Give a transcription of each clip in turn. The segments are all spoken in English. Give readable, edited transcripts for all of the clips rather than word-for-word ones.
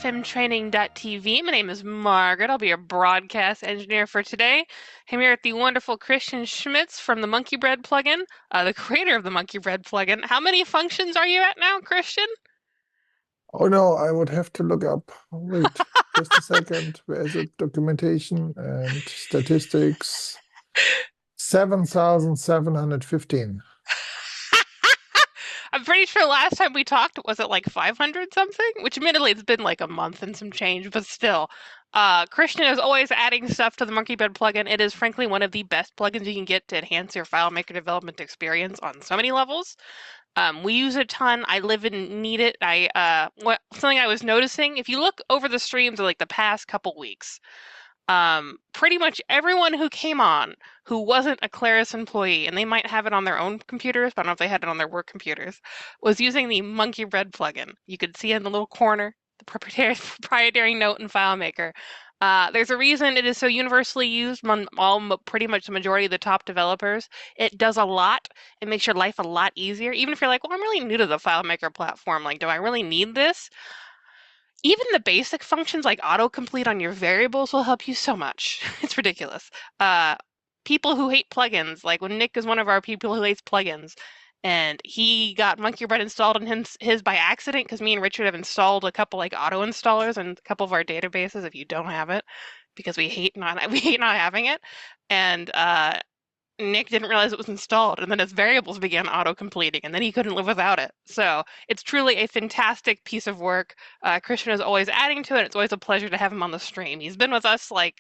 fmtraining.tv. My name is Margaret. I'll be your broadcast engineer for today. I'm here with the wonderful Christian Schmitz from the MonkeyBread Plugin, the creator of the MonkeyBread Plugin. How many functions are you at now, Christian? Oh no, I would have to look up. Wait, just a second. Where is it? Documentation and statistics. 7,715. I'm pretty sure last time we talked, was it like 500 something? Which admittedly it's been like a month and some change, but still. Christian is always adding stuff to the MonkeyBread plugin. It is frankly one of the best plugins you can get to enhance your FileMaker development experience on so many levels. We use it a ton. I live and need it. Something I was noticing, if you look over the streams of like the past couple weeks, pretty much everyone who came on who wasn't a Claris employee, and they might have it on their own computers, but I don't know if they had it on their work computers, was using the MonkeyBread plugin. You could see in the little corner the proprietary note in FileMaker. There's a reason it is so universally used among pretty much the majority of the top developers. It does a lot. It makes your life a lot easier. Even if you're like, well, I'm really new to the FileMaker platform. Like, do I really need this? Even the basic functions like autocomplete on your variables will help you so much. It's ridiculous. People who hate plugins, like when Nick is one of our people who hates plugins, and he got MonkeyBread installed on his by accident because me and Richard have installed a couple like auto installers in a couple of our databases if you don't have it, because we hate not having it. And Nick didn't realize it was installed, and then his variables began auto-completing, and then he couldn't live without it. So it's truly a fantastic piece of work. Christian is always adding to it. It's always a pleasure to have him on the stream. He's been with us like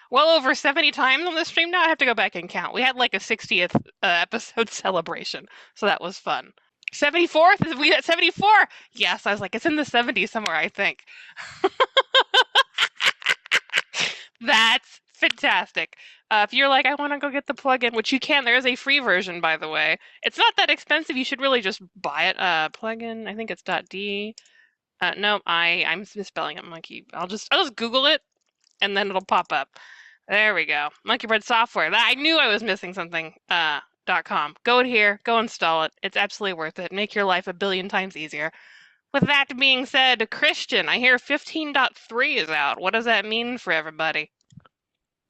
well over 70 times on the stream now. I have to go back and count. We had like a 60th episode celebration, so that was fun. 74th? Is we at 74? Yes, I was like, it's in the 70s somewhere, I think. That's fantastic. If you're like, I want to go get the plugin, which you can, there is a free version, by the way. It's not that expensive. You should really just buy it. Plugin, I think it's .d. No, I'm misspelling it, monkey. I'll just Google it, and then it'll pop up. There we go. MonkeyBread software. I knew I was missing something. .com. Go here. Go install it. It's absolutely worth it. Make your life a billion times easier. With that being said, Christian, I hear 15.3 is out. What does that mean for everybody?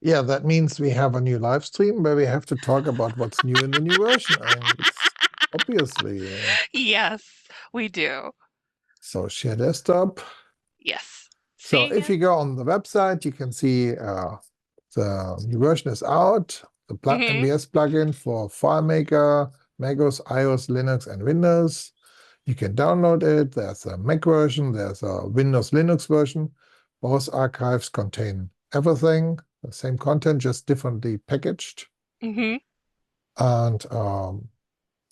Yeah, that means we have a new live stream where we have to talk about what's new in the new version. Obviously. Yes, we do. So share desktop. Yes. So if you go on the website, you can see the new version is out. The MBS plugin for FileMaker, macOS, iOS, Linux, and Windows. You can download it. There's a Mac version. There's a Windows Linux version. Both archives contain everything, the same content, just differently packaged. And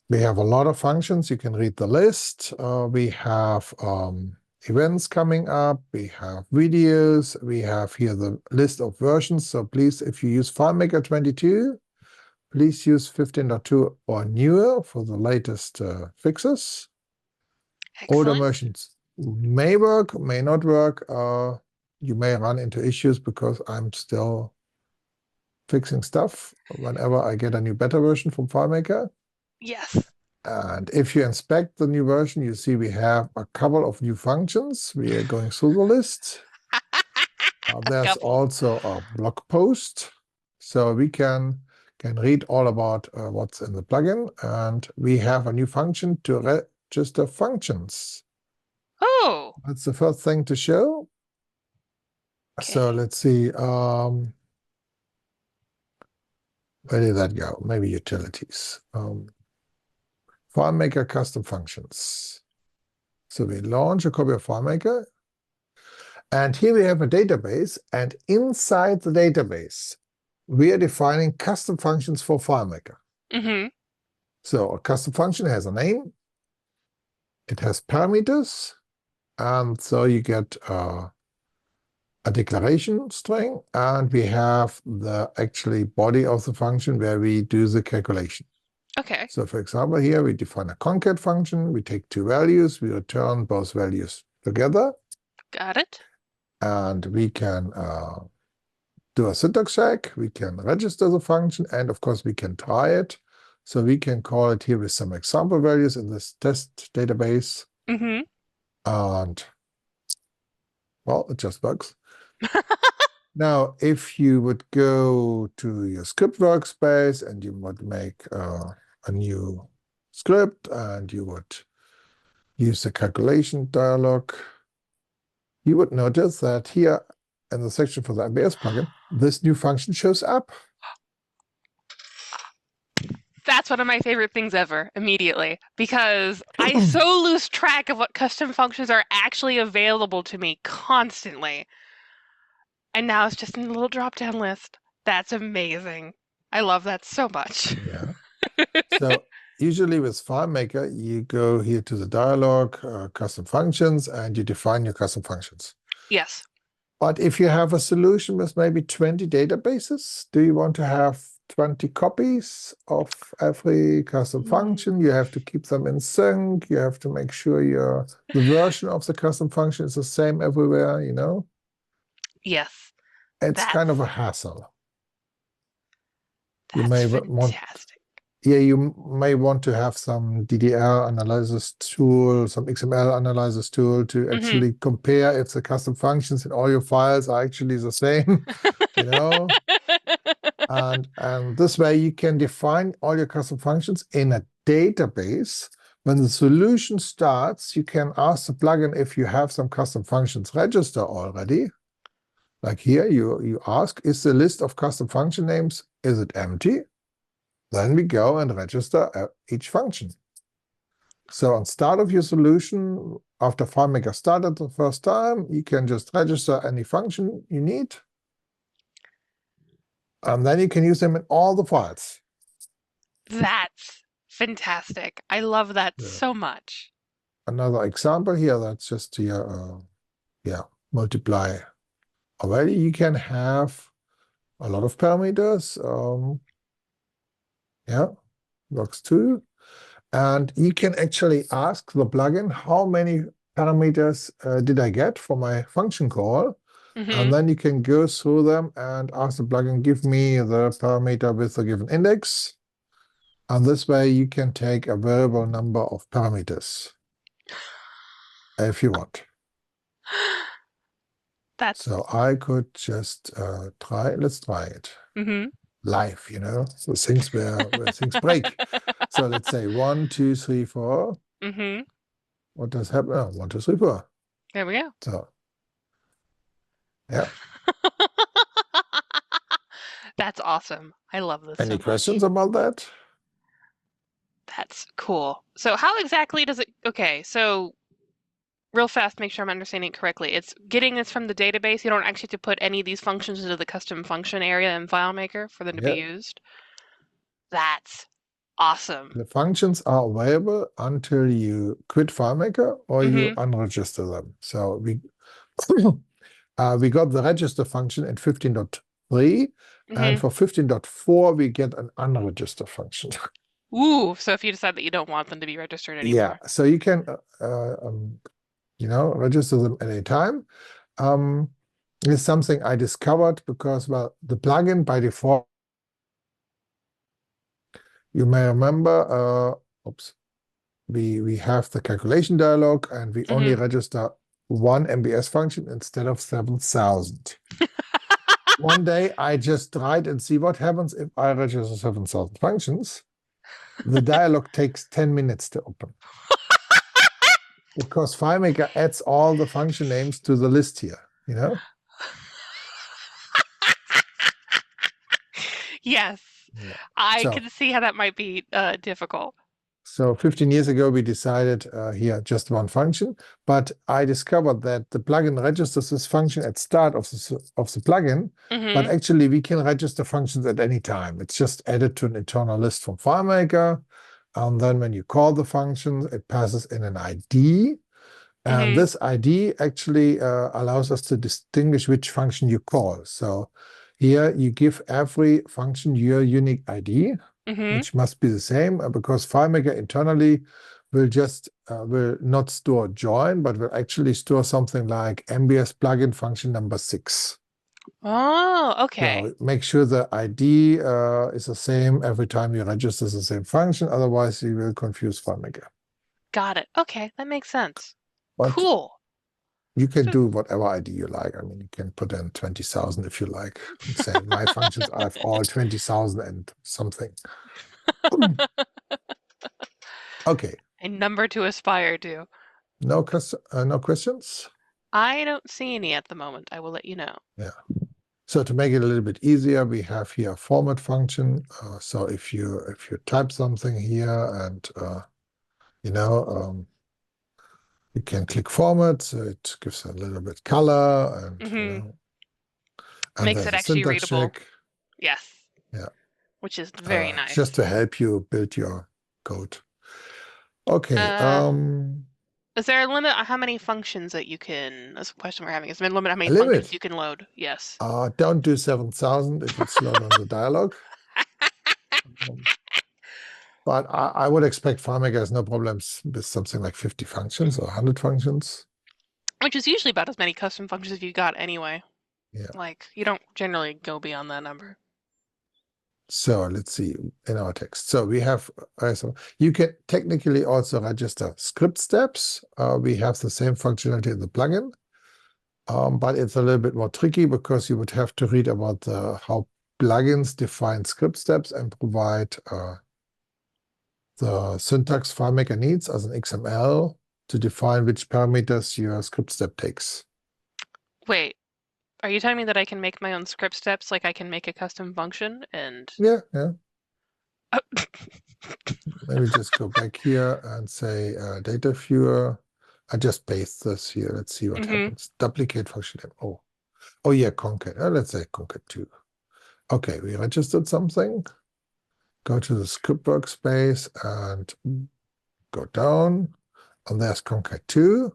we have a lot of functions. You can read the list. We have events coming up. We have videos. We have here the list of versions. So please, if you use FileMaker 22, please use 15.2 or newer for the latest fixes. Excellent. Older versions may work, may not work. You may run into issues because I'm still fixing stuff whenever I get a new beta version from FileMaker. Yes. And if you inspect the new version, you see we have a couple of new functions. We are going through the list. There's also a blog post, so we can read all about what's in the plugin. And we have a new function to register functions. Oh. That's the first thing to show. Okay. So let's see. Where did that go? Maybe utilities. FileMaker custom functions. So we launch a copy of FileMaker. And here we have a database. And inside the database, we are defining custom functions for FileMaker. So a custom function has a name. It has parameters. And so you get a declaration string. And we have the actually body of the function where we do the calculation. Okay. So for example, here we define a concat function. We take two values. We return both values together. Got it. And we can do a syntax check. We can register the function. And of course, we can try it. So we can call it here with some example values in this test database. And Well, it just works. Now, if you would go to your script workspace and you would make a new script and you would use the calculation dialog, you would notice that here in the section for the MBS plugin, this new function shows up. That's one of my favorite things ever, immediately, because I so lose track of what custom functions are actually available to me constantly. And now it's just in a little drop-down list. That's amazing. I love that so much. Yeah. So usually with FileMaker, you go here to the dialog, custom functions, and you define your custom functions. Yes. But if you have a solution with maybe 20 databases, do you want to have 20 copies of every custom function? You have to keep them in sync. You have to make sure the version of the custom function is the same everywhere, you know? Yes. It's kind of a hassle. You That's may fantastic. you may want to have some DDL analysis tool, some XML analysis tool to actually compare if the custom functions in all your files are actually the same, you know? And this way you can define all your custom functions in a database. When the solution starts, you can ask the plugin if you have some custom functions register already. Like here, you ask, is the list of custom function names, is it empty? Then we go and register each function. So on start of your solution, after FileMaker started the first time, you can just register any function you need. And then you can use them in all the files. That's fantastic. I love that so much. Another example here, that's just here, multiply. Already you can have a lot of parameters. Works too. And you can actually ask the plugin, how many parameters did I get for my function call? And then you can go through them and ask the plugin, give me the parameter with the given index. And this way you can take a variable number of parameters if you want. So I could just let's try it. Live, you know, so things where things break. So let's say 1, 2, 3, 4. What does happen? Oh, 1, 2, 3, 4. There we go. So, yeah. That's awesome. I love this. Any questions about that? That's cool. So how exactly does it, okay, so real fast, make sure I'm understanding it correctly. It's getting this from the database. You don't actually have to put any of these functions into the custom function area in FileMaker for them to be used. That's awesome. The functions are available until you quit FileMaker or you unregister them. So we got the register function in 15.3, and for 15.4 we get an unregister function. Ooh, so if you decide that you don't want them to be registered anymore. Yeah, so you can register them at any time. It's something I discovered because, well, the plugin by default, you may remember, we have the calculation dialog and we only register one MBS function instead of 7,000. One day I just tried and see what happens if I register 7,000 functions. The dialog takes 10 minutes to open. Because FileMaker adds all the function names to the list here, you know? Yes, I can see how that might be difficult. So 15 years ago, we decided here just one function, but I discovered that the plugin registers this function at start of the plugin, but actually we can register functions at any time. It's just added to an internal list from FileMaker, and then when you call the function, it passes in an ID, and this ID actually allows us to distinguish which function you call. So here you give every function your unique ID, which must be the same, because FileMaker internally will just will not store join, but will actually store something like MBS Plugin function number 6. Oh, okay. So make sure the ID is the same every time you register the same function, otherwise you will confuse FileMaker. Got it. Okay, that makes sense. But cool. You can do whatever ID you like. I mean, you can put in 20,000 if you like, and say my functions are all 20,000 and something. Okay, A number to aspire to. no questions? I don't see any at the moment. I will let you know. Yeah. So to make it a little bit easier, we have here a format function. So if you type something here and you can click format, so it gives a little bit color and Mm-hmm. and Makes it there's a actually syntax readable. check. Yes. Yeah. Which is very Just nice. to help you build your code. Okay. Uh, is there a limit on how many functions that you can? That's a question we're having. Is there a limit on how A many functions limit. you can load? Yes. Don't do 7,000. It will slow down the dialogue. Um, but I would expect FileMaker has no problems with something like 50 functions or 100 functions. Which is usually about as many custom functions as you got anyway. Yeah. Like, you don't generally go beyond that number. So let's see in our text. So we have, so you can technically also register script steps. We have the same functionality in the plugin, but it's a little bit more tricky because you would have to read about how plugins define script steps and provide the syntax FileMaker needs as an XML to define which parameters your script step takes. Wait, are you telling me that I can make my own script steps like I can make a custom function and Yeah, yeah. oh. Maybe just go back here and say data viewer. I just paste this here. Let's see what Mm-hmm. happens. Duplicate function. Oh yeah, concat. Let's say concat 2. Okay, we registered something. Go to the script workspace and go down. And there's concat 2.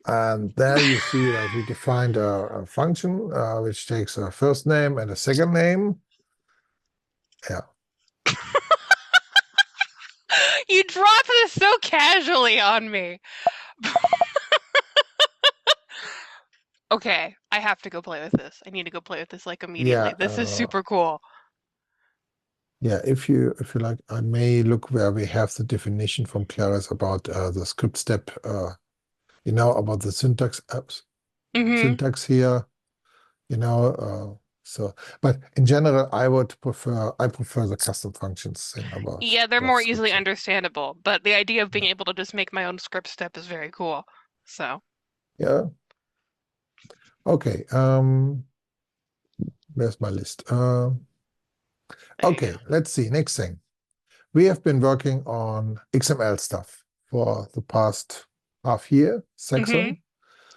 And there you see that we defined a function which takes a first name and a second name. Yeah. You dropped this so casually on me. Okay, I have to go play with this. I need to go play with this like immediately. Yeah. This is super cool. Yeah, if you like, I may look where we have the definition from Claris about the script step, about the syntax apps, Mm-hmm. syntax here, so, but in general, I prefer the custom functions thing Yeah, they're about more script easily step. understandable, but the idea of being Yeah. able to just make my own script step is very cool. So, Yeah. Okay. Where's my list? there you go. Okay, let's see. Next thing. We have been working on XML stuff for the past half year, Mm-hmm. Saxon.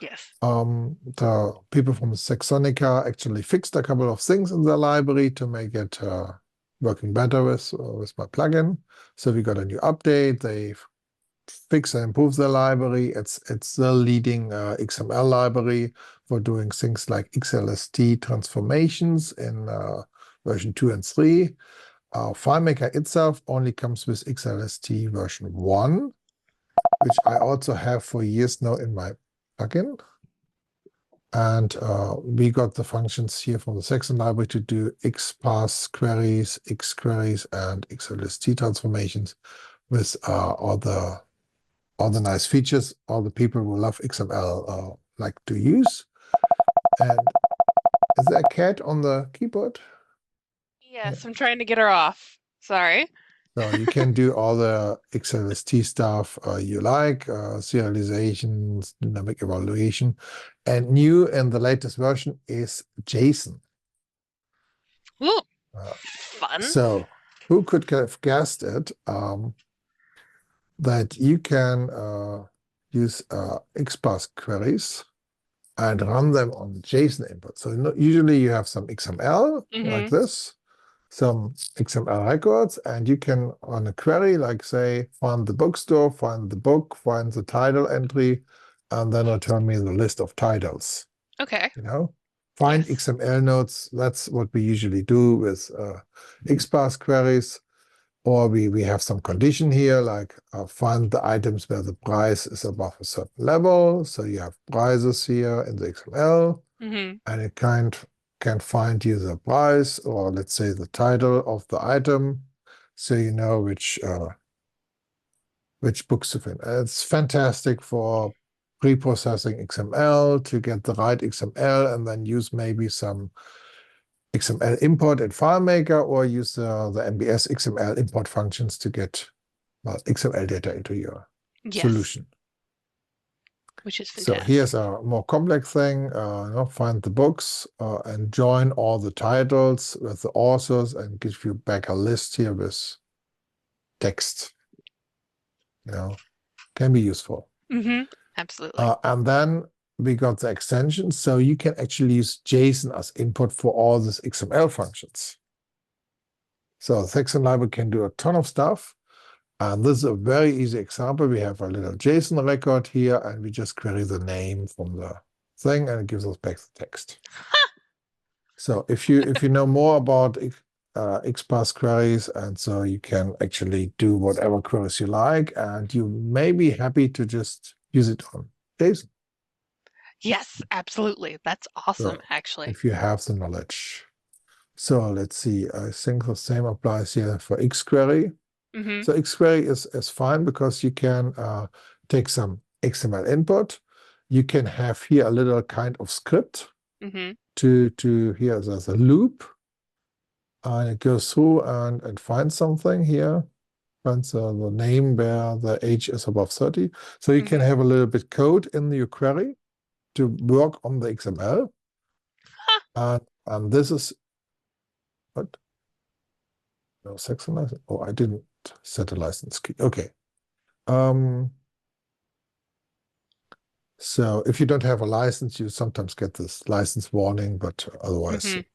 Yes. The people from Saxonica actually fixed a couple of things in their library to make it working better with my plugin. So we got a new update. They fix and improve the library. It's the leading XML library for doing things like XLST transformations in version 2 and 3. FileMaker itself only comes with XLST version 1, which I also have for years now in my plugin. And we got the functions here from the Saxon library to do XPath queries, XQueries, and XLST transformations with all the nice features all the people who love XML like to use. And is there a cat on the keyboard? Yeah. Yes, I'm trying to get her off. Sorry. So you can do all the XLST stuff you like, serializations, dynamic evaluation. And new in the latest version is JSON. Ooh, Uh, fun. so who could have guessed it, that you can use XPath queries and run them on JSON input. So usually you have some XML like Mm-hmm. this, some XML records, and you can run a query like, say, find the bookstore, find the book, find the title entry, and then return me the list of titles. Okay. Find Yes. XML nodes. That's what we usually do with XPath queries. Or we have some condition here, like find the items where the price is above a certain level. So you have prices here in the XML, Mm-hmm. and it can find you the price, or let's say the title of the item, so you know which books to find. It's fantastic for pre-processing XML to get the right XML and then use maybe some XML import in FileMaker or use the MBS XML import functions to get XML data into your solution. Which is So fantastic. here's a more complex thing. Find the books and join all the titles with the authors and give you back a list here with text. Can be useful. Absolutely. And then we got the extension, so you can actually use JSON as input for all these XML functions. So the section library can do a ton of stuff. And this is a very easy example. We have a little JSON record here, and we just query the name from the thing, and it gives us back the text. So if you know more about XPath queries, and so you can actually do whatever queries you like, and you may be happy to just use it on JSON. Yes, absolutely. That's awesome, So actually. if you have the knowledge. So let's see. I think the same applies here for XQuery. So XQuery is fine because you can take some XML input. You can have here a little kind of script to here there's a loop. And it goes through and finds something here. Finds the name where the age is above 30. So you can have a little bit code in your query to work on the XML. And this is what? No section license. Oh, I didn't set a license key. Okay. So if you don't have a license, you sometimes get this license warning, but otherwise it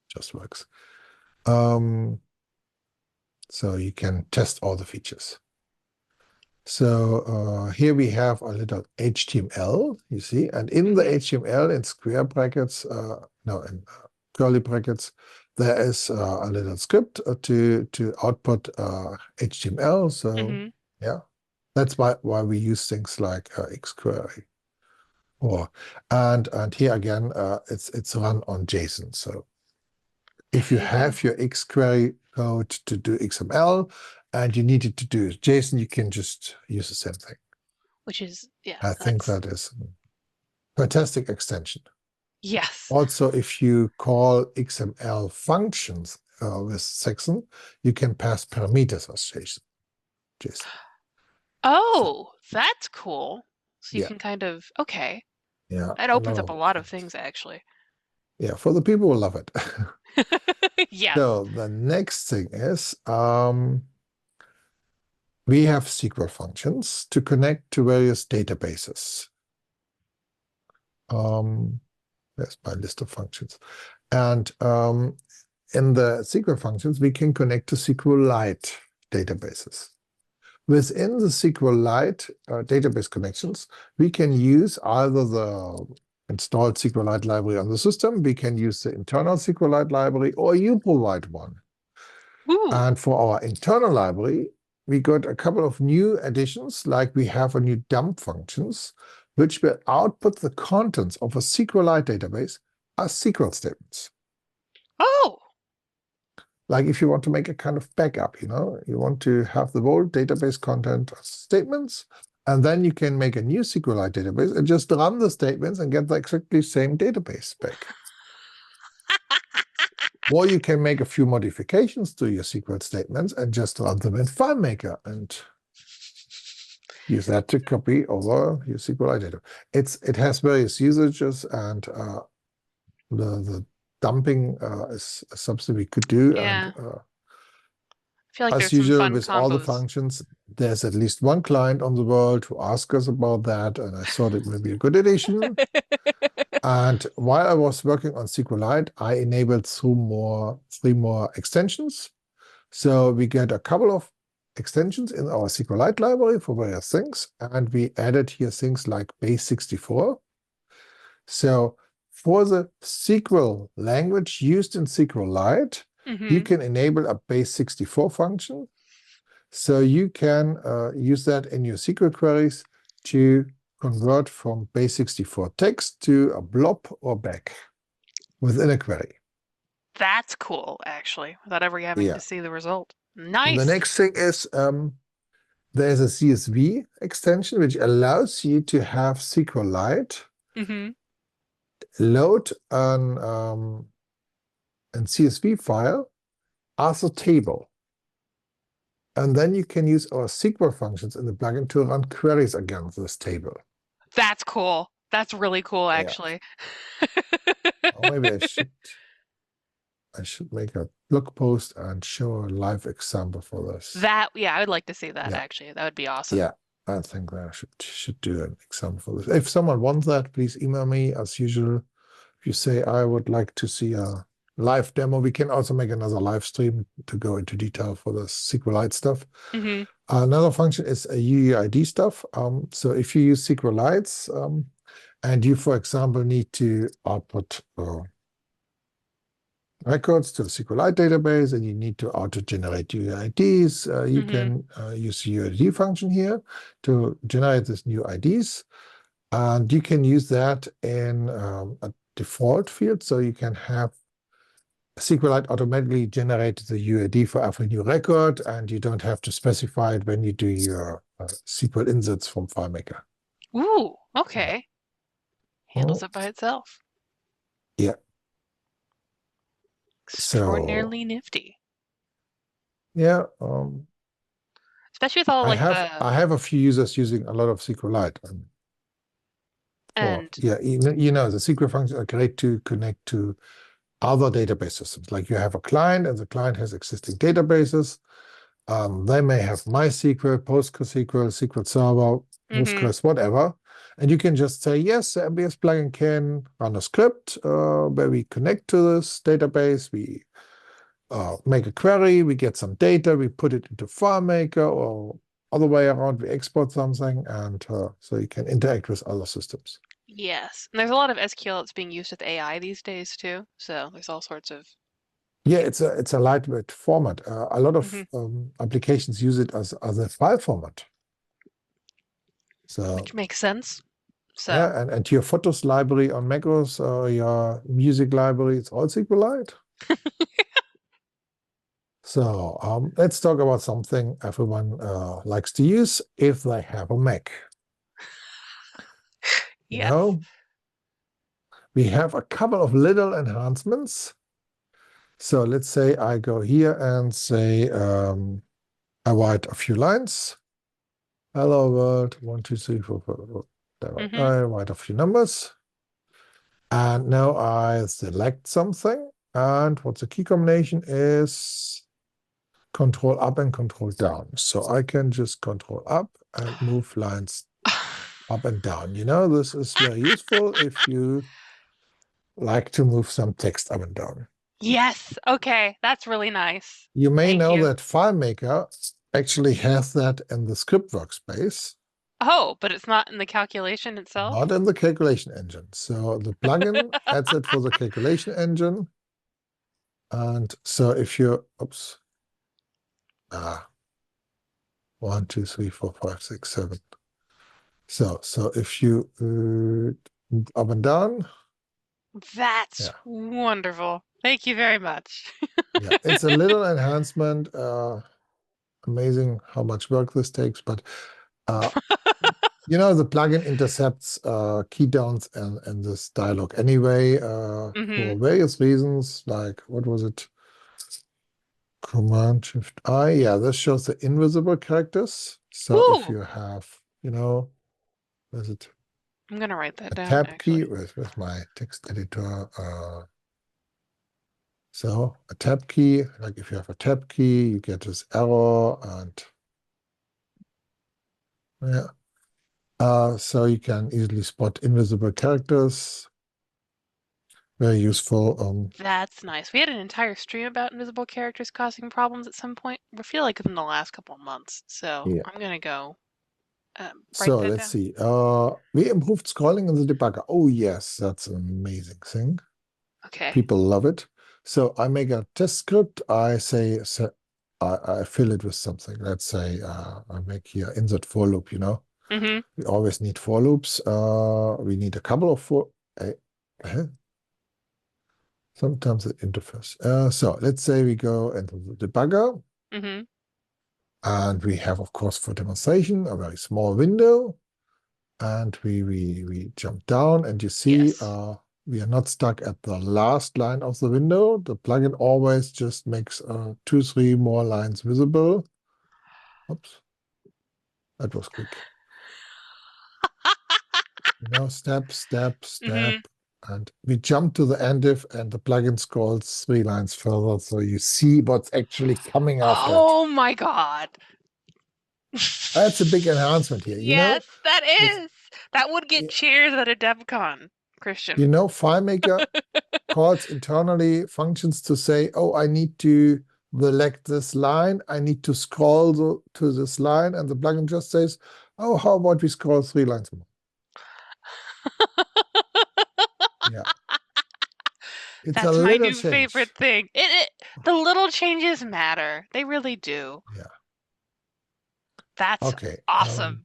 just works. So you can test all the features. So here we have a little HTML, you see, and in the HTML in square brackets, in curly brackets, there is a little script to output HTML. So yeah, that's why we use things like XQuery. And here again, it's run on JSON. So if you have your XQuery code to do XML and you need it to do JSON, you can just use the same thing. Which is, yeah. I think that is a fantastic extension. Yes. Also, if you call XML functions with section, you can pass parameters as JSON. Oh, that's cool. So you Yeah. can kind of, okay. Yeah. That opens up a lot of things, actually. Yeah, for the people who love it. Yes. So the next thing is we have SQL functions to connect to various databases. There's my list of functions. And in the SQL functions, we can connect to SQLite databases. Within the SQLite database connections, we can use either the installed SQLite library on the system, we can use the internal SQLite library, or you provide one. And for our internal library, we got a couple of new additions, like we have a new dump functions, which will output the contents of a SQLite database as SQL statements. Oh. Like if you want to make a kind of backup, you want to have the whole database content as statements, and then you can make a new SQLite database and just run the statements and get the exactly same database back. Or you can make a few modifications to your SQL statements and just run them in FileMaker and use that to copy over your SQLite data. It has various usages, and the dumping is something we could do. Yeah. And I feel like as there's some usual, fun with all the combos. functions, there's at least one client on the world who asked us about that, and I thought it would be a good addition. And while I was working on SQLite, I enabled three more extensions. So we get a couple of extensions in our SQLite library for various things, and we added here things like base64. So for the SQL language used in SQLite, you can enable a base64 function. So you can use that in your SQL queries to convert from base64 text to a blob or back within a query. That's cool, actually, without ever having to see the result. Nice. The next thing is there's a CSV extension which allows you to have SQLite load an CSV file as a table. And then you can use our SQL functions in the plugin to run queries against this table. That's cool. That's really cool, Yeah. actually. Or maybe I should make a blog post and show a live example for this. Yeah, I would like to see that, Yeah. actually. That would be awesome. Yeah, I think I should do an example for this. If someone wants that, please email me as usual. If you say I would like to see a live demo, we can also make another live stream to go into detail for the SQLite stuff. Another function is a UUID stuff. So if you use SQLites and you, for example, need to output records to the SQLite database and you need to auto-generate UIDs, you can use the UID function here to generate these new IDs. And you can use that in a default field. So you can have SQLite automatically generate the UID for every new record, and you don't have to specify it when you do your SQL inserts from FileMaker. Ooh, okay. Handles it by itself. Yeah. Extraordinarily nifty. Yeah. Especially with all I like have a few users using a lot of SQLite. And yeah, you know, the SQL functions are great to connect to other database systems. Like you have a client and the client has existing databases. They may have MySQL, PostgreSQL, SQL Server, Postgres, whatever. And you can just say, yes, the MBS plugin can run a script where we connect to this database. We make a query, we get some data, we put it into FileMaker, or other way around, we export something, and so you can interact with other systems. yes, and there's a lot of SQL that's being used with AI these days too. So there's all sorts of Yeah, it's a lightweight format. A lot of applications use it as a file format. So which makes sense. So yeah, and your photos library on macOS, your music library, it's all SQLite. So let's talk about something everyone likes to use if they have a Mac. You yes. know, we have a couple of little enhancements. So let's say I go here and say I write a few lines. Hello world, 1, 2, 3, 4, 5, 6, 7. I write a few numbers. And now I select something. And what the key combination is Control up and Control down. So I can just Control up and move lines up and down. You know, this is very useful if you like to move some text up and down. Yes. Okay. That's really nice. You may Thank know you. that FileMaker actually has that in the script workspace. Oh, but it's not in the calculation itself? Not in the calculation engine. So the plugin adds it for the calculation engine. And so if you, oops, 1, 2, 3, 4, 5, 6, 7. So if you up and down. That's wonderful. Thank you very much. Yeah, it's a little enhancement. Amazing how much work this takes, but you know, the plugin intercepts key downs and this dialog anyway for various reasons. Like, what was it? Command Shift I. Yeah, this shows the invisible characters. So if you have, you know, what is it? I'm gonna write that A down, tab actually. key with my text editor. So a tab key, like if you have a tab key, you get this error, and yeah. So you can easily spot invisible characters. Very useful. That's nice. We had an entire stream about invisible characters causing problems at some point. I feel like in the last couple of months. So Yeah. I'm gonna go write So that let's down. see. We improved scrolling in the debugger. Oh yes, that's an amazing thing. Okay. People love it. So I make a test script. I say, I fill it with something. Let's say I make here insert for loop. You know, we always need for loops. We need a couple of for. Sometimes the interface. So let's say we go into the debugger. And we have, of course, for demonstration, a very small window. And we jump down, and you see Yes. we are not stuck at the last line of the window. The plugin always just makes 2, 3 more lines visible. Oops, that was quick. Step, step, Hmm. step. And we jump to the end if, and the plugin scrolls 3 lines further, so you see what's actually coming after it. Oh my God. That's a big enhancement here. Yes, that It's, is. That would get cheers at a DevCon, Christian. FileMaker calls internally functions to say, oh, I need to select this line. I need to scroll to this line. And the plugin just says, oh, how about we scroll 3 lines more? Yeah. It's a That's my little new favorite change. thing. The little changes matter. They really do. Yeah. That's Okay. awesome.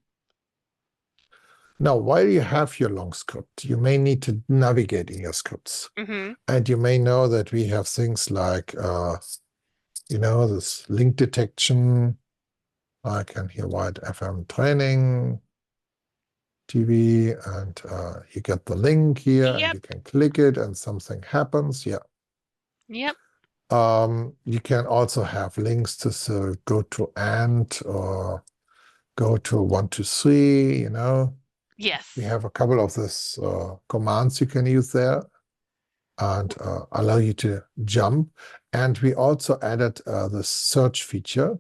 Now, while you have your long script, you may need to navigate in your scripts. Hmm. And you may know that we have things like, this link detection. I can here write FM training, TV, and you get the link here, and Yep. you can click it, and something happens. Yeah. Yep. You can also have links to go to AND or go to 1, 2, 3. Yes. We have a couple of these commands you can use there and allow you to jump. And we also added the search feature.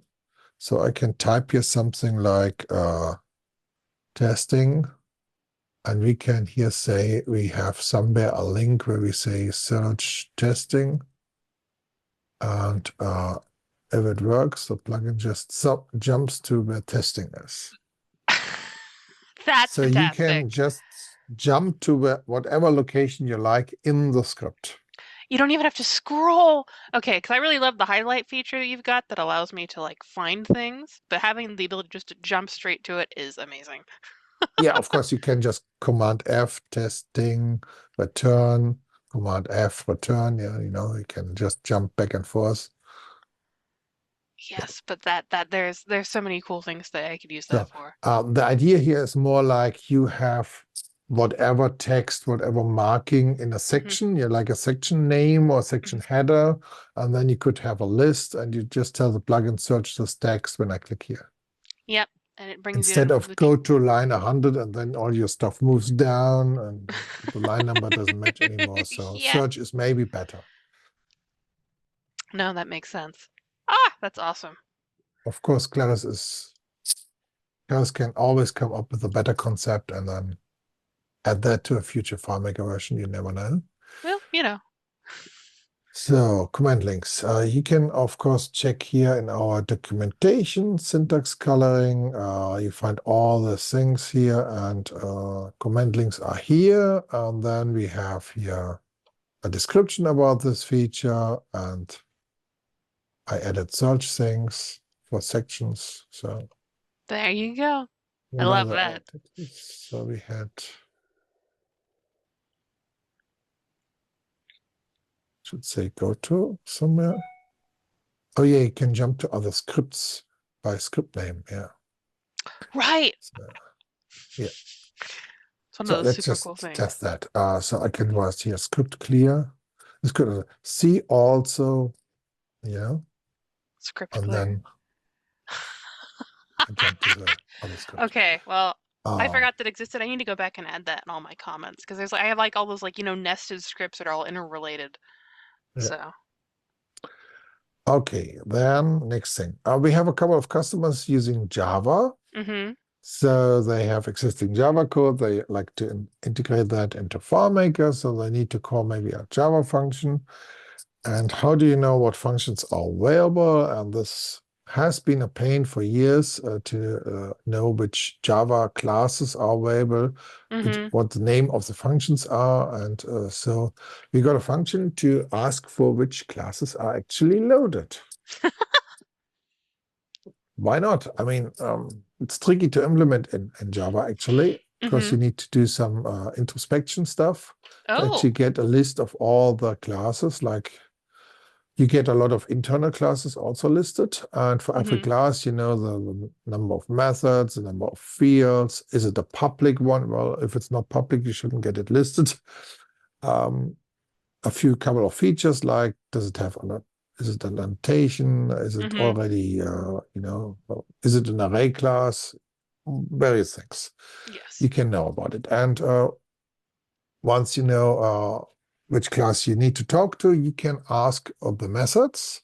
So I can type here something like testing. And we can here say we have somewhere a link where we say search testing. And if it works, the plugin just jumps to where testing is. That's So you fantastic. can just jump to whatever location you like in the script. You don't even have to scroll. Okay, because I really love the highlight feature that you've got that allows me to like find things, but having the ability just to jump straight to it is amazing. Yeah, of course, you can just Command F, testing, return, Command F, return. Yeah, you can just jump back and forth. Yes, but that there's so many cool things that I could use So that for. the idea here is more like you have whatever text, whatever marking in a Hmm. section, like a section name or section header, and then you could have a list, and you just tell the plugin search this text when I click here. Yep, and it brings you Instead to of go to line 100 and then all your stuff moves down and the line number doesn't match anymore. So Yeah. search is maybe better. No, that makes sense. Ah, that's awesome. Of course, Claris can always come up with a better concept and then add that to a future FileMaker version. You never know. Well. So command links. You can, of course, check here in our documentation, syntax coloring. You find all the things here, and command links are here. And then we have here a description about this feature, and I added search things for sections. So There you go. I what love other that. entities? So we had, should say go to somewhere. Oh yeah, you can jump to other scripts by script name. Yeah. Right. So, yeah. It's one of So those let's super cool just things. test that. So I can write here script clear. It's good. See also, Script and clear. then I jump to the other script. Okay, well, I Um, forgot that existed. I need to go back and add that in all my comments because I have like all those like, nested scripts that are all interrelated. yeah. So, Okay, then next thing. We have a couple of customers using Java. mm-hmm. So they have existing Java code. They like to integrate that into FileMaker. So they need to call maybe a Java function. And how do you know what functions are available? And this has been a pain for years to know which Java classes are available, Mm-hmm. what the name of the functions are. And so we got a function to ask for which classes are actually loaded. Why not? I mean, it's tricky to implement in Java, actually, because Mm-hmm. you need to do some introspection stuff to Oh, actually get a list of all the classes, like You get a lot of internal classes also listed. And for every Mhm. class, you know the number of methods, the number of fields. Is it a public one? Well, if it's not public, you shouldn't get it listed. A couple of features like, does it have is it an annotation? Is it Mhm. already, is it an array class? Various things. Yes. You can know about it. And once you know which class you need to talk to, you can ask of the methods.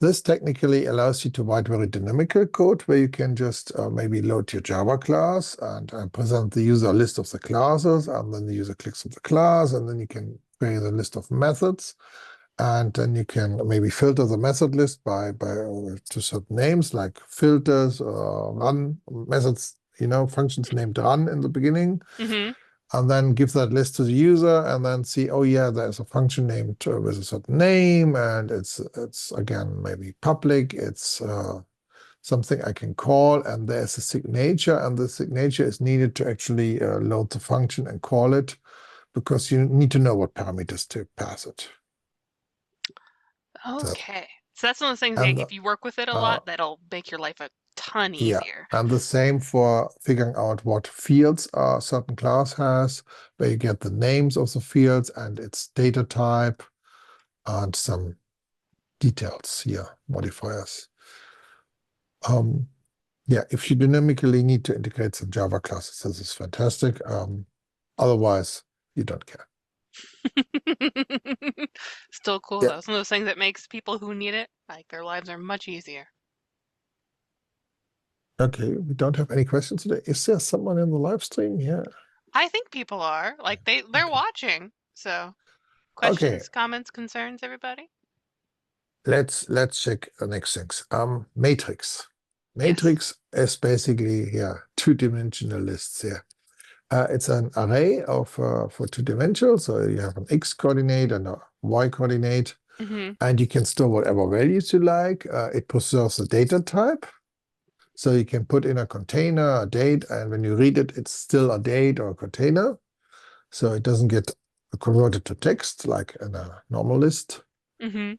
This technically allows you to write very dynamical code where you can just maybe load your Java class and present the user a list of the classes, and then the user clicks on the class, and then you can create a list of methods, and then you can maybe filter the method list by to certain names like filters, run methods, functions named run in the beginning, Mhm. and then give that list to the user and then see, oh yeah, there's a function named with a certain name, and it's again maybe public, it's something I can call, and there's a signature, and the signature is needed to actually load the function and call it, because you need to know what parameters to pass it. So, Okay. So that's one of those things that and if you work with it a uh, lot, that'll make your life a ton yeah, easier. and the same for figuring out what fields a certain class has, where you get the names of the fields and its data type, and some details here, modifiers. Yeah, if you dynamically need to integrate some Java classes, this is fantastic. Otherwise, you don't care. Still cool Yeah. though. Some of those things that makes people who need it, like their lives are much easier. Okay, we don't have any questions today. Is there someone in the live stream? Yeah. I think people are like they're Okay. watching. So Okay. questions, comments, concerns, everybody? Let's check the next things. Matrix. Yes. Matrix is basically, yeah, two-dimensional lists here. It's an array of for two dimensional. So you have an x coordinate and a y coordinate, Mhm. and you can store whatever values you like. It preserves the data type. So you can put in a container, a date, and when you read it, it's still a date or a container. So it doesn't get converted to text like in a normal list. Mhm.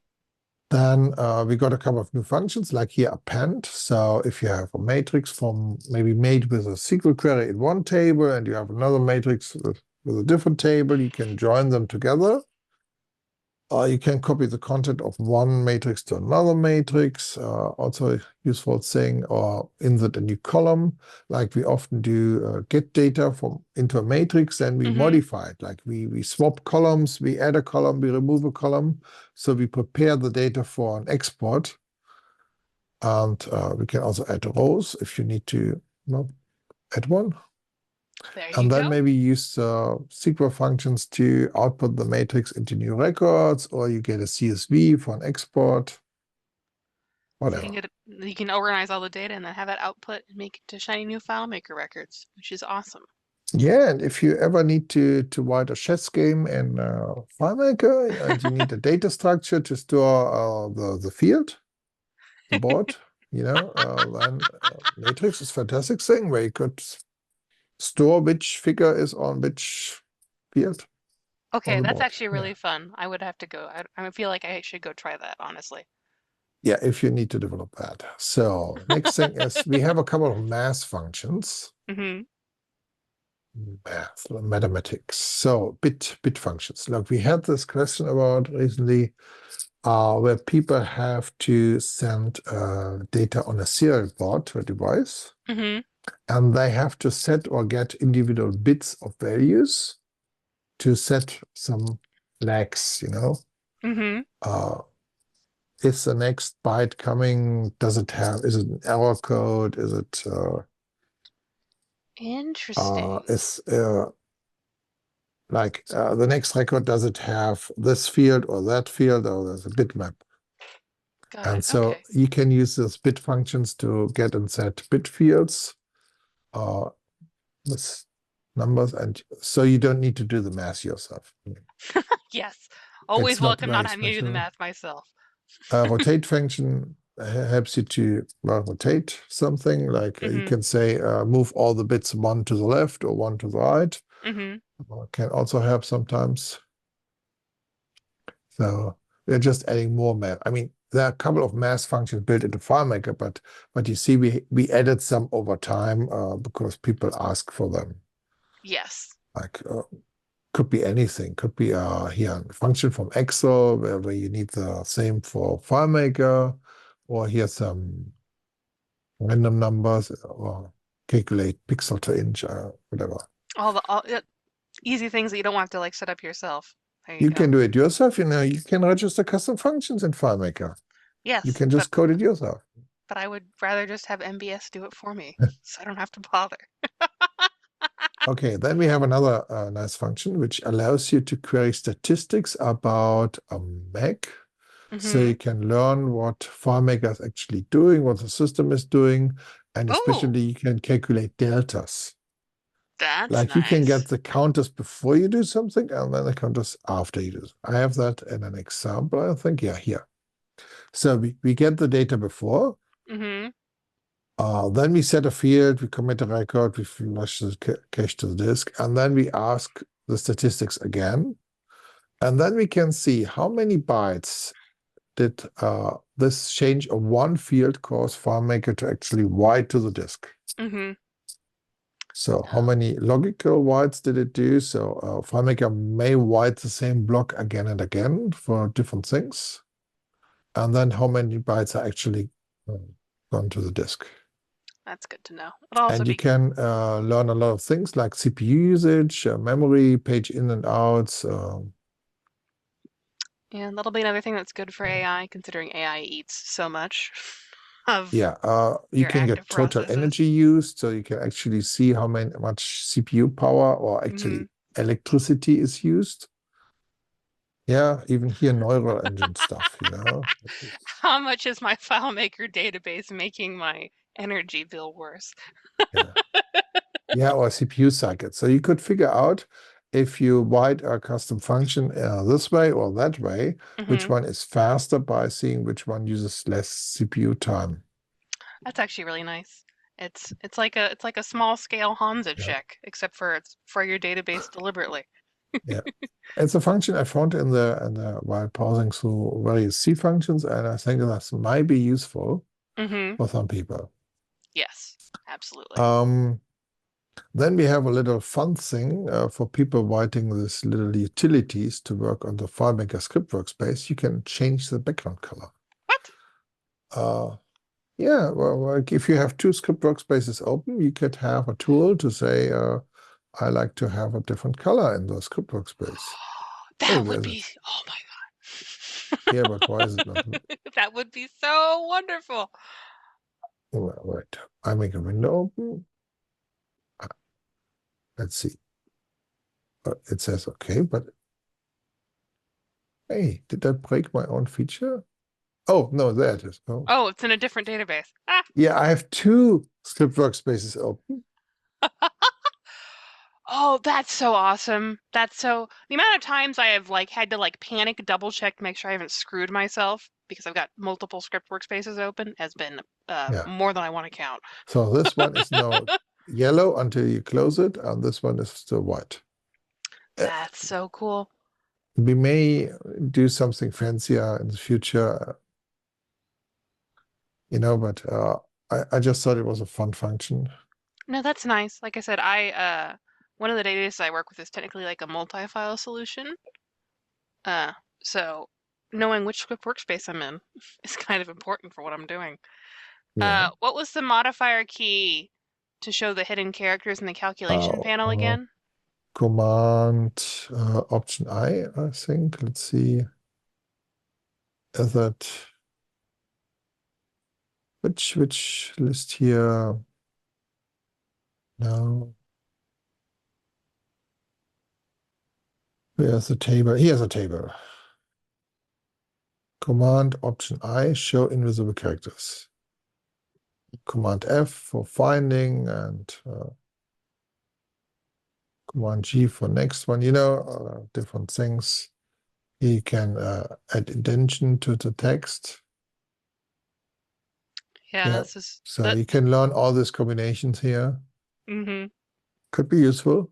Then we got a couple of new functions, like here append. So if you have a matrix from maybe made with a SQL query in one table, and you have another matrix with a different table, you can join them together. You can copy the content of one matrix to another matrix, also a useful thing, or insert a new column, like we often do get data from into a matrix, then we Mhm. modify it, like we swap columns, we add a column, we remove a column, so we prepare the data for an export. And we can also add rows if you need to add one. There you And then go. maybe use SQL functions to output the matrix into new records, or you get a CSV for an export, So you can whatever. you can organize all the data and then have it output and make it to shiny new FileMaker records, which is awesome. Yeah, and if you ever need to write a chess game in FileMaker and you need a data structure to store the field, the board, then matrix is a fantastic thing where you could store which figure is on which field on Okay, the that's board. actually Yeah. really fun. I would have to go. I feel like I should go try that, honestly. Yeah, if you need to develop that. So next thing is we have a couple of math functions. Mhm. Mathematics. So bit functions. Look, we had this question about recently where people have to send data on a serial port to a device, Mhm. and they have to set or get individual bits of values to set some flags. Mhm. Uh, is the next byte coming? Is it an error code? Interesting. Is like the next record, does it have this field or that field, or there's a bitmap? Got And it. so Okay. you can use those bit functions to get and set bit fields uh, with numbers, and so you don't need to do the math yourself. Yes. It's Always not welcome not very having to do the special. math myself. Rotate function helps you to rotate something, like you Mhm. can say move all the bits one to the left or one to the right. Mhm. Can also help sometimes. So We're just adding more math. I mean, there are a couple of math functions built into FileMaker, but you see, we added some over time because people ask for them. Yes. Like could be anything. Could be here a function from Excel where you need the same for FileMaker, or here's some random numbers or calculate pixel to inch, whatever. All easy things that you don't want to like set up yourself. There you You go. can do it yourself. You can register custom functions in FileMaker. You Yes, can just code it yourself. but I would rather just have MBS do it for me, so I don't have to bother. Okay, then we have another nice function which allows you to query statistics about a Mac. So Mm-hmm. you can learn what FileMaker is actually doing, what the system is doing, and Oh, especially you can calculate deltas. that's Like you can nice. get the counters before you do something and then the counters after you do. I have that in an example, I think. Yeah, here. So we get the data before. Mm-hmm. Then we set a field, we commit a record, we flush the cache to the disk, and then we ask the statistics again. And then we can see how many bytes did this change of one field cause FileMaker to actually write to the disk. Mm-hmm. So how many logical writes did it do? So FileMaker may write the same block again and again for different things. And then how many bytes are actually gone to the disk. That's good to know. It'll also And you be, can learn a lot of things like CPU usage, memory, page in and outs. and that'll be another thing that's good for AI, considering AI eats so much of Yeah, you your can active get total processes. energy used, so you can actually see how much CPU power or Mm-hmm. actually electricity is used. Yeah, even here neural engine stuff, How much is my FileMaker database making my energy bill worse? Yeah. Yeah, or CPU cycle. So you could figure out if you write a custom function this way or that way, which Mm-hmm. one is faster by seeing which one uses less CPU time. That's actually really nice. It's like a small scale Hansa Yeah, check, except for it's for your database deliberately. yeah. It's a function I found in the while pausing through various C functions, and I think that might be useful Mm-hmm. for some people. Yes, absolutely. Um, then we have a little fun thing for people writing these little utilities to work on the FileMaker script workspace. You can change the background color. What? Uh, yeah, well, like if you have two script workspaces open, you could have a tool to say, I like to have a different color in the script workspace. Oh, That would there's be, it. oh my Yeah, but why is it not? God. That would be so wonderful. Wait, I make a window open. Let's see. It says okay, but hey, did I break my own feature? Oh, no, there it is. Oh, Oh, it's in a different database. Ah. yeah, I have two script workspaces open. Oh, that's so awesome. That's so the amount of times I have like had to like panic double check to make sure I haven't screwed myself because I've got multiple script workspaces open has been Yeah. more than I want to count. So this one is now yellow until you close it, and this one is still white. That's so cool. We may do something fancier in the future, but I just thought it was a fun function. No, that's nice. Like I said, I one of the databases I work with is technically like a multi-file solution. Uh, so knowing which script workspace I'm in is kind of important for what I'm doing. Yeah. What was the modifier key to show the hidden characters in the calculation Uh, panel uh, again? Command Option I think. Let's see. Is that which list here? No. Where's the table? Here's a table. Command Option I, show invisible characters. Command F for finding and Command G for next one, different things. You can add indentation to the text. Yeah, Yeah, this is so that. you can learn all these combinations here. Mm-hmm. Could be useful.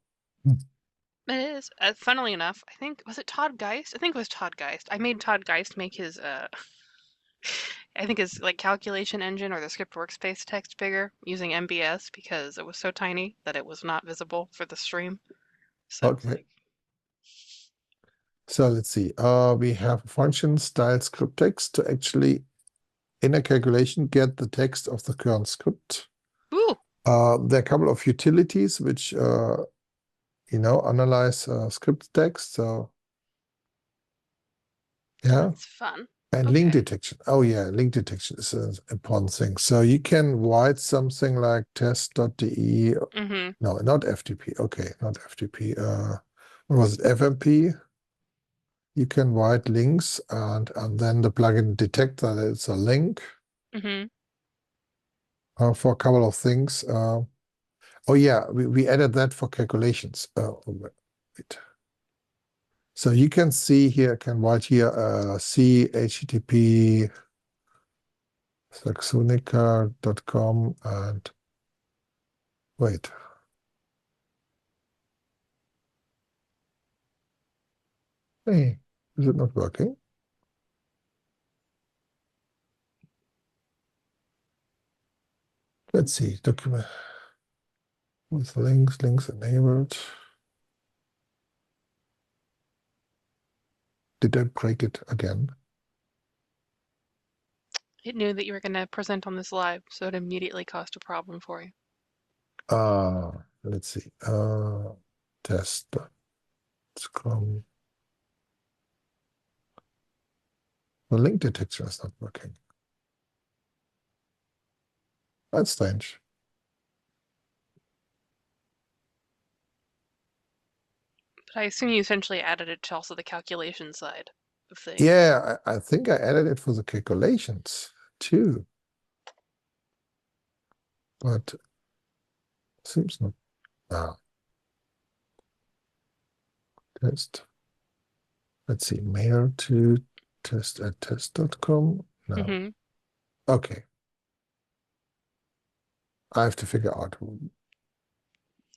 It is. Funnily enough, I think, was it Todd Geist? I think it was Todd Geist. I made Todd Geist make his I think his like calculation engine or the script workspace text bigger using MBS because it was so tiny that it was not visible for the stream. So it's Okay. like, So let's see. We have a function style script text to actually, in a calculation, get the text of the current script. ooh, There are a couple of utilities which, analyze script text. So yeah, that's fun. and link Okay. detection. Oh yeah, link detection is an important thing. So you can write something like test.de. Mm-hmm. No, not FTP. Okay, not FTP. What was it? FMP. You can write links and then the plugin detects that it's a link Mm-hmm. for a couple of things. Oh yeah, we added that for calculations. Wait. So you can see here, I can write here C HTTP saxonica.com and wait. Hey, is it not working? Let's see, document with links enabled. Did I break it again? It knew that you were going to present on this live, so it immediately caused a problem for you. Let's see. Test.scrum. The link detection is not working. That's strange. But I assume you essentially added it to also the calculation side of things. Yeah, I think I added it for the calculations too. But seems not. Test. Let's see. Mail to test@test.com. No. Mm-hmm. Okay. I have to figure out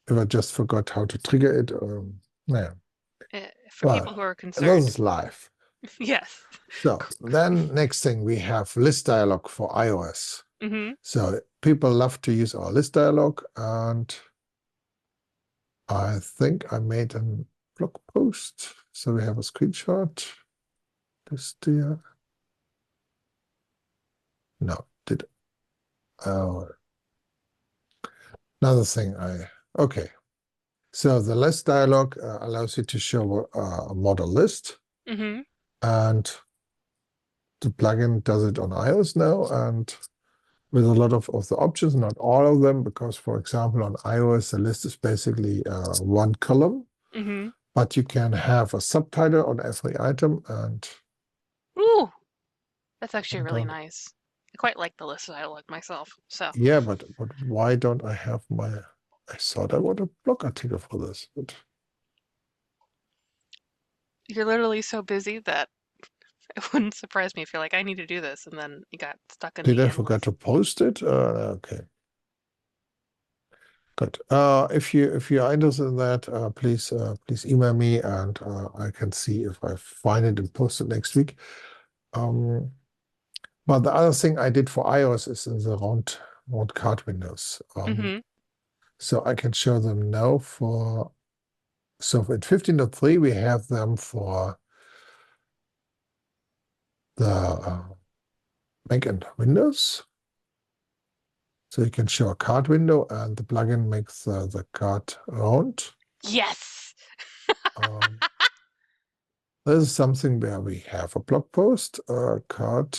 if I just forgot how to trigger it. Yeah. For people Well, who are this concerned. is live. Yes. So then next thing we have list dialog for iOS. Mm-hmm. So people love to use our list dialog, and I think I made a blog post. So we have a screenshot. This there. No, did another thing okay. So the list dialog allows you to show a model list, Mm-hmm. and the plugin does it on iOS now, and with a lot of the options, not all of them, because for example on iOS the list is basically one column, Mm-hmm. but you can have a subtitle on every item, and Ooh, that's actually really don't. nice. I quite like the list dialog myself. So Yeah, but why don't I have my? I thought I wrote a blog article for this, but you're literally so busy that it wouldn't surprise me if you're like, I need to do this, and then you got stuck in did the I endless. forget to post it? Okay. Good. If you are interested in that, please email me, and I can see if I find it and post it next week. But the other thing I did for iOS is in the round card windows. Mm-hmm. So I can show them now for. So in 15.3 we have them for the backend windows. So you can show a card window, and the plugin makes the card round. Yes. This is something where we have a blog post, a card.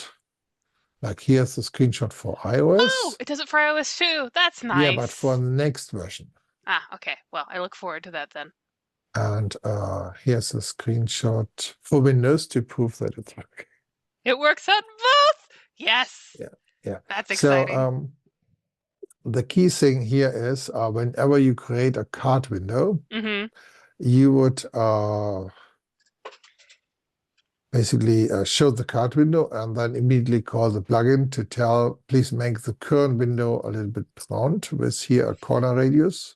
Like here's the screenshot for iOS. Oh, it does it for iOS too. That's nice. Yeah, but for the next version. Ah, okay. Well, I look forward to that then. And here's a screenshot for Windows to prove that it's working. It works on both. Yes. Yeah. That's exciting. So the key thing here is whenever you create a card window, Mm-hmm. you would basically show the card window and then immediately call the plugin to tell, please make the current window a little bit round with here a corner radius.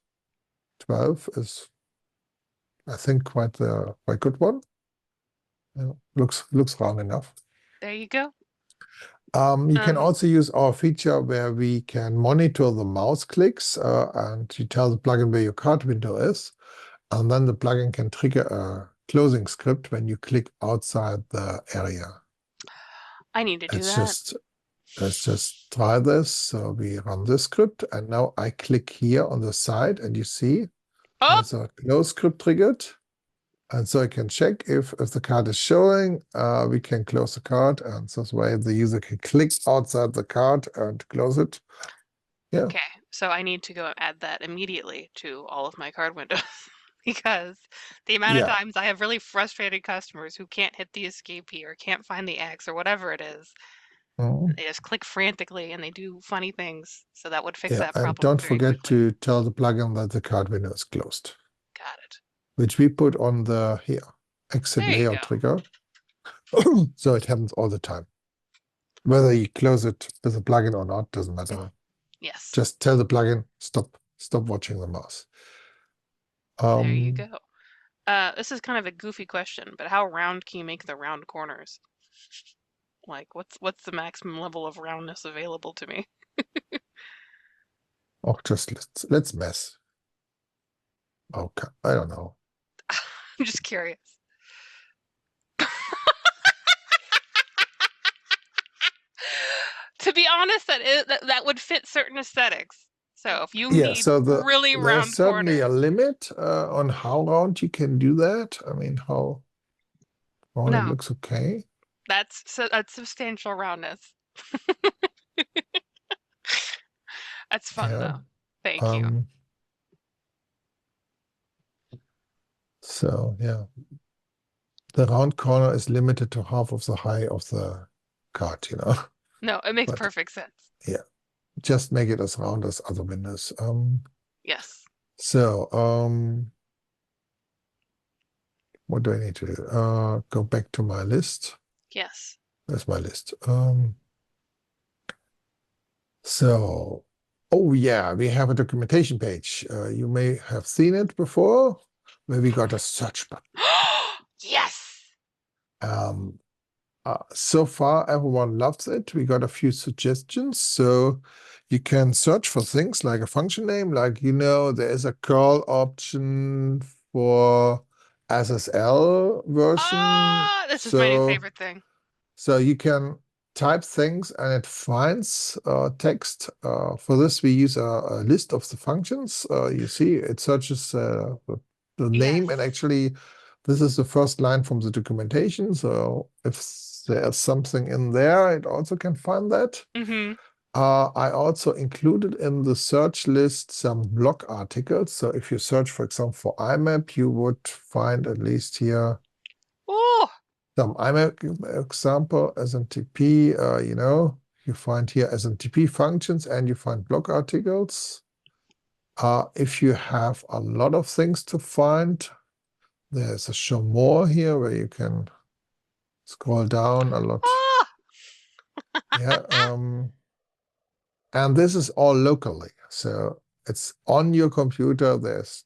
12 is I think quite a quite good one. Yeah, looks round enough. There you go. You can also use our feature where we can monitor the mouse clicks and you tell the plugin where your card window is. And then the plugin can trigger a closing script when you click outside the area. I need to do Let's that. just let's just try this. So we run this script, and now I click here on the side, and you see Oh, there's a close script triggered. And so I can check if the card is showing. We can close the card, and this way the user can click outside the card and close it. Yeah. okay. So I need to go add that immediately to all of my card windows because the amount of Yeah. times I have really frustrated customers who can't hit the escape key or can't find the X or whatever it is. Mhm. They just click frantically and they do funny things. So that would fix Yeah. that And problem don't very forget quickly. to tell the plugin that the card window is closed, Got it. which we put on the here exit There you layout go. trigger. So it happens all the time. Whether you close it with a plugin or not, doesn't matter. Yes. Just tell the plugin, stop watching the mouse. There you Um, go. This is kind of a goofy question, but how round can you make the round corners? Like, what's the maximum level of roundness available to me? oh, just let's mess. Okay, I don't know. I'm just curious. To be honest, that would fit certain aesthetics. So if you Yeah, need so really there's round certainly a corners, limit on how round you can do that. I mean, how round it no, looks okay. that's substantial roundness. That's fun Yeah. though. Thank you. Um, so yeah, the round corner is limited to half of the height of the card, No, it makes But perfect sense. yeah, just make it as round as other windows. Yes. So what do I need to do? Go back to my list. Yes. There's my list. So, oh yeah, we have a documentation page. You may have seen it before, where we got a search button. Yes. Um, so far, everyone loves it. We got a few suggestions. So you can search for things like a function name, like, there is a curl option for SSL version. Ah, this is my new So favorite thing. you can type things and it finds text. For this, we use a list of the functions. You see, it searches the Yes. name, and actually, this is the first line from the documentation. So if there's something in there, it also can find that. Mm-hmm. I also included in the search list some blog articles. So if you search, for example, for IMAP, you would find at least here Oh, some IMAP example, SMTP, you find here SMTP functions and you find blog articles. If you have a lot of things to find, there's a show more here where you can scroll down a lot. ah. Yeah. And this is all locally. So it's on your computer. There's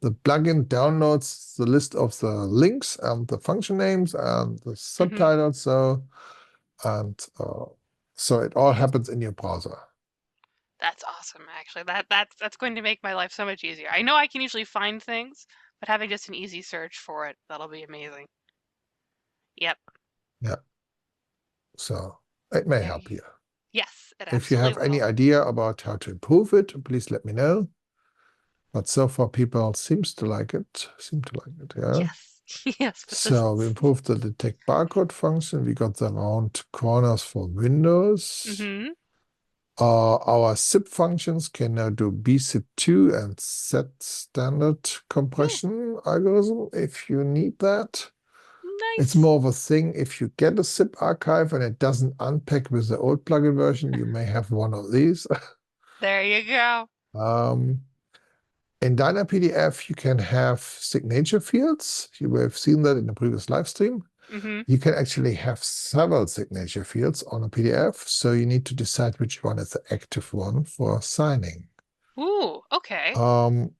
the plugin downloads the list of the links and the function names and the Mm-hmm. subtitles. So it all happens in your browser. That's awesome, actually. That's going to make my life so much easier. I know I can usually find things, but having just an easy search for it, that'll be amazing. Yep. Yeah. So it may There help you. you. Yes, it If you absolutely have any will. idea about how to improve it, please let me know. But so far, people seem to like it. Yeah. Yes. Yes, but this So we improved the detect barcode function. We got the round corners for Windows. mm-hmm. Our zip functions can now do bzip2 and set standard Ooh, compression algorithm if you need that. It's nice. more of a thing. If you get a zip archive and it doesn't unpack with the old plugin version, you may have one of these. There you go. um, in DynaPDF, you can have signature fields. You may have seen that in the previous live stream. Mm-hmm. You can actually have several signature fields on a PDF, so you need to decide which one is the active one for signing. Ooh, okay. Um,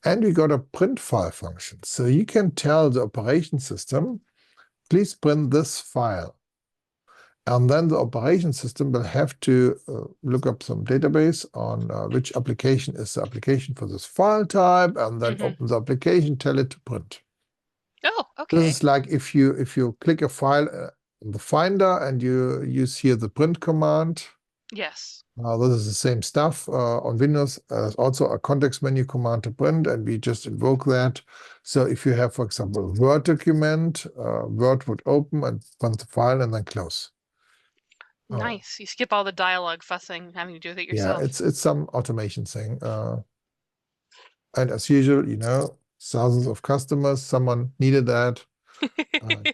And we got a print file function. So you can tell the operation system, please print this file. And then the operation system will have to look up some database on which application is the application for this file type, and then open the application, tell it to print. Oh, This okay. is like if you click a file in the Finder and you use here the print command. Yes. This is the same stuff on Windows. There's also a context menu command to print, and we just invoke that. So if you have, for example, a Word document, Word would open and print the file and then close. Nice. You skip all the dialogue fussing, having to do with it Yeah, yourself. it's some automation thing. And as usual, thousands of customers, someone needed that. And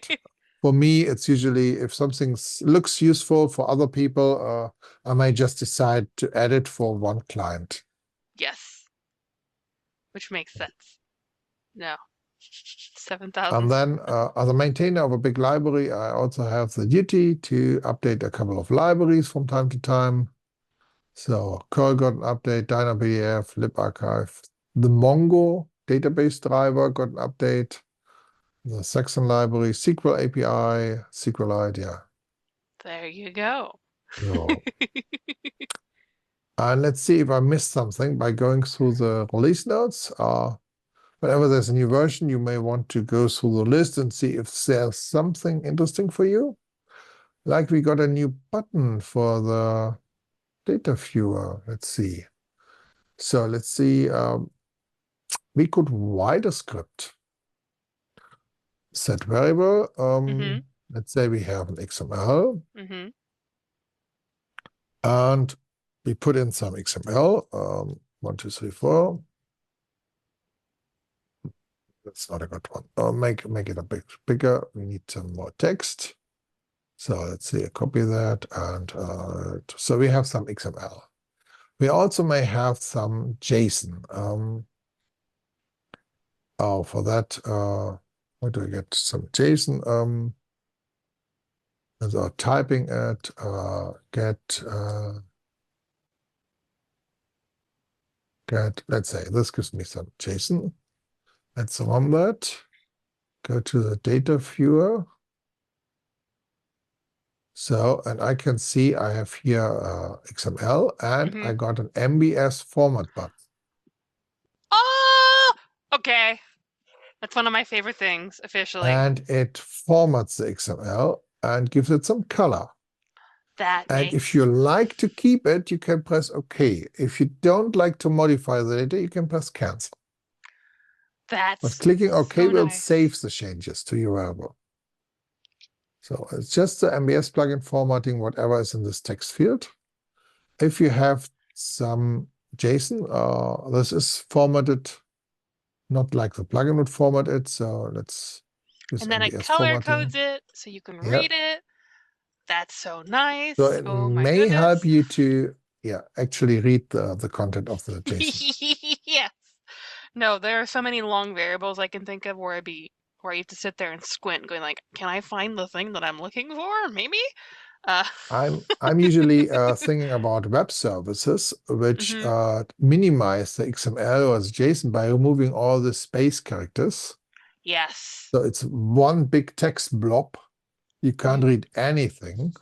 for me, it's usually if something looks useful for other people, I may just decide to add it for one client. Yes. Which makes sense. No. And 7,000. then as a maintainer of a big library, I also have the duty to update a couple of libraries from time to time. So curl got an update, DynaPDF, libarchive. The Mongo database driver got an update. The Saxon library, SQL API, SQLite, yeah. There you go. So, and let's see if I missed something by going through the release notes. Whenever there's a new version, you may want to go through the list and see if there's something interesting for you. Like we got a new button for the data viewer. Let's see. So let's see. We could write a script. Set variable. Let's say we have an XML. And we put in some XML. 1, 2, 3, 4. That's not a good one. Make it a bit bigger. We need some more text. So let's see, copy that. And so we have some XML. We also may have some JSON. For that, where do we get some JSON? So typing it, let's say this gives me some JSON. Let's run that. Go to the data viewer. So, and I can see I have here XML, and I got an MBS format button. Oh, okay. That's one of my favorite things, officially. And it formats the XML and gives it some color. And if you like to keep it, you can press OK. If you don't like to modify the data, you can press cancel. But clicking OK will save the changes to your variable. So it's just the MBS plugin formatting whatever is in this text field. If you have some JSON, this is formatted not like the plugin would format it. So let's use and then MBS it color formatting. codes it so you can read it. That's so nice. So it may help you to actually read the content of the JSON. Yes. No, there are so many long variables I can think of where you have to sit there and squint, going like, "Can I find the thing that I'm looking for? Maybe." I'm usually thinking about web services which minimize the XML or the JSON by removing all the space characters. Yes. So it's one big text blob. You can't read anything.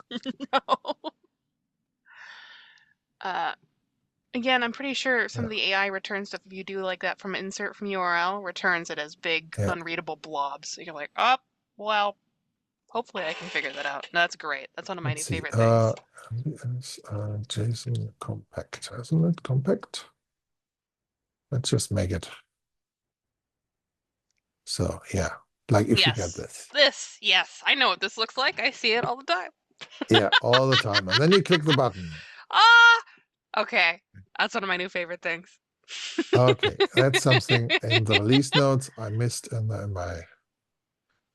No. Again, I'm pretty sure some of the AI return stuff, if you do like that from insert from URL, returns it as big, unreadable blobs. So you're like, oh, well, hopefully I can figure that out. No, that's great. That's one of my new favorite things. JSON compact, isn't it? Compact. Let's just make it. So yeah, like if you get this. Yes, I know what this looks like. I see it all the time. Yeah, all the time. And then you click the button. Okay. That's one of my new favorite things. Okay, that's something in the release notes I missed in my.